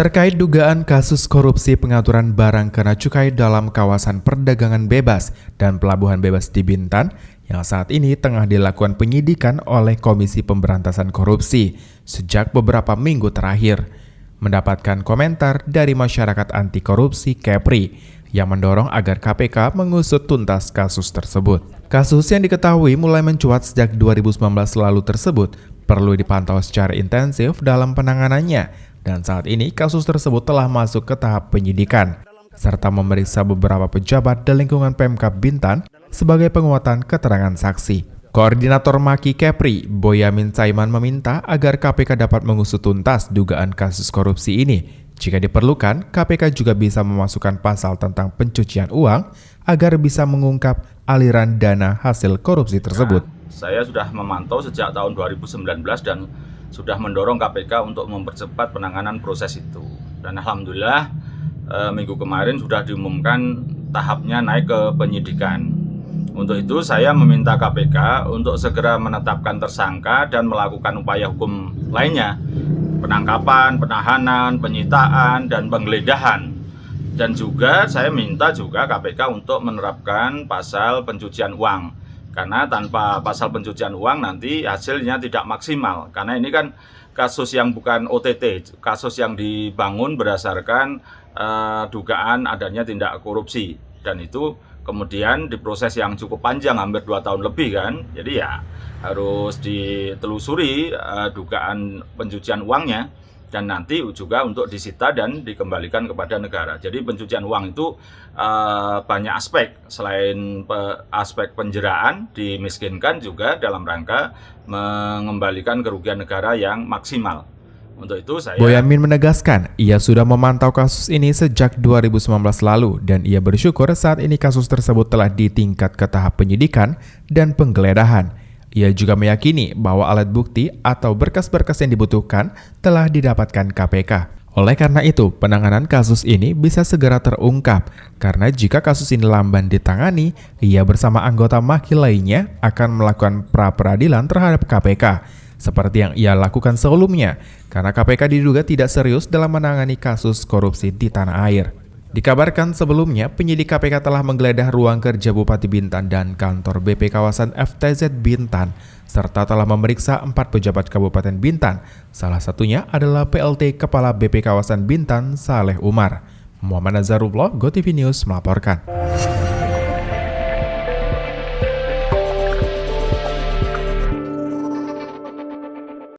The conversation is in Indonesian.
Terkait dugaan kasus korupsi pengaturan barang kena cukai dalam kawasan perdagangan bebas dan pelabuhan bebas di Bintan yang saat ini tengah dilakukan penyidikan oleh Komisi Pemberantasan Korupsi sejak beberapa minggu terakhir. Mendapatkan komentar dari masyarakat anti korupsi Kepri yang mendorong agar KPK mengusut tuntas kasus tersebut. Kasus yang diketahui mulai mencuat sejak 2019 lalu tersebut perlu dipantau secara intensif dalam penanganannya. Dan saat ini kasus tersebut telah masuk ke tahap penyidikan, serta memeriksa beberapa pejabat di lingkungan Pemkab Bintan sebagai penguatan keterangan saksi. Koordinator Maki Kepri, Boyamin Saiman meminta agar KPK dapat mengusut tuntas dugaan kasus korupsi ini. Jika diperlukan, KPK juga bisa memasukkan pasal tentang pencucian uang agar bisa mengungkap aliran dana hasil korupsi tersebut. Saya sudah memantau sejak tahun 2019 dan sudah mendorong KPK untuk mempercepat penanganan proses itu. Dan alhamdulillah minggu kemarin sudah diumumkan tahapnya naik ke penyidikan. Untuk itu saya meminta KPK untuk segera menetapkan tersangka dan melakukan upaya hukum lainnya, penangkapan, penahanan, penyitaan, dan penggeledahan. Dan juga saya minta juga KPK untuk menerapkan pasal pencucian uang. Karena tanpa pasal pencucian uang nanti hasilnya tidak maksimal. Karena ini kan kasus yang bukan OTT, kasus yang dibangun berdasarkan dugaan adanya tindak korupsi. Dan itu kemudian diproses yang cukup panjang, hampir 2 tahun lebih kan. Jadi ya harus ditelusuri dugaan pencucian uangnya. Dan nanti juga untuk disita dan dikembalikan kepada negara. Jadi pencucian uang itu banyak aspek. Selain aspek penjeraan, dimiskinkan juga dalam rangka mengembalikan kerugian negara yang maksimal. Untuk itu saya... Boyamin menegaskan, ia sudah memantau kasus ini sejak 2019 lalu dan ia bersyukur saat ini kasus tersebut telah ditingkat ke tahap penyidikan dan penggeledahan. Ia juga meyakini bahwa alat bukti atau berkas-berkas yang dibutuhkan telah didapatkan KPK. Oleh karena itu, penanganan kasus ini bisa segera terungkap, karena jika kasus ini lamban ditangani, ia bersama anggota Maki lainnya akan melakukan pra-peradilan terhadap KPK, seperti yang ia lakukan sebelumnya, karena KPK diduga tidak serius dalam menangani kasus korupsi di tanah air. Dikabarkan sebelumnya, penyidik KPK telah menggeledah ruang kerja Bupati Bintan dan kantor BP kawasan FTZ Bintan, serta telah memeriksa 4 pejabat Kabupaten Bintan. Salah satunya adalah PLT Kepala BP kawasan Bintan, Saleh Umar. Muhammad Nazarullah, GoTV News melaporkan.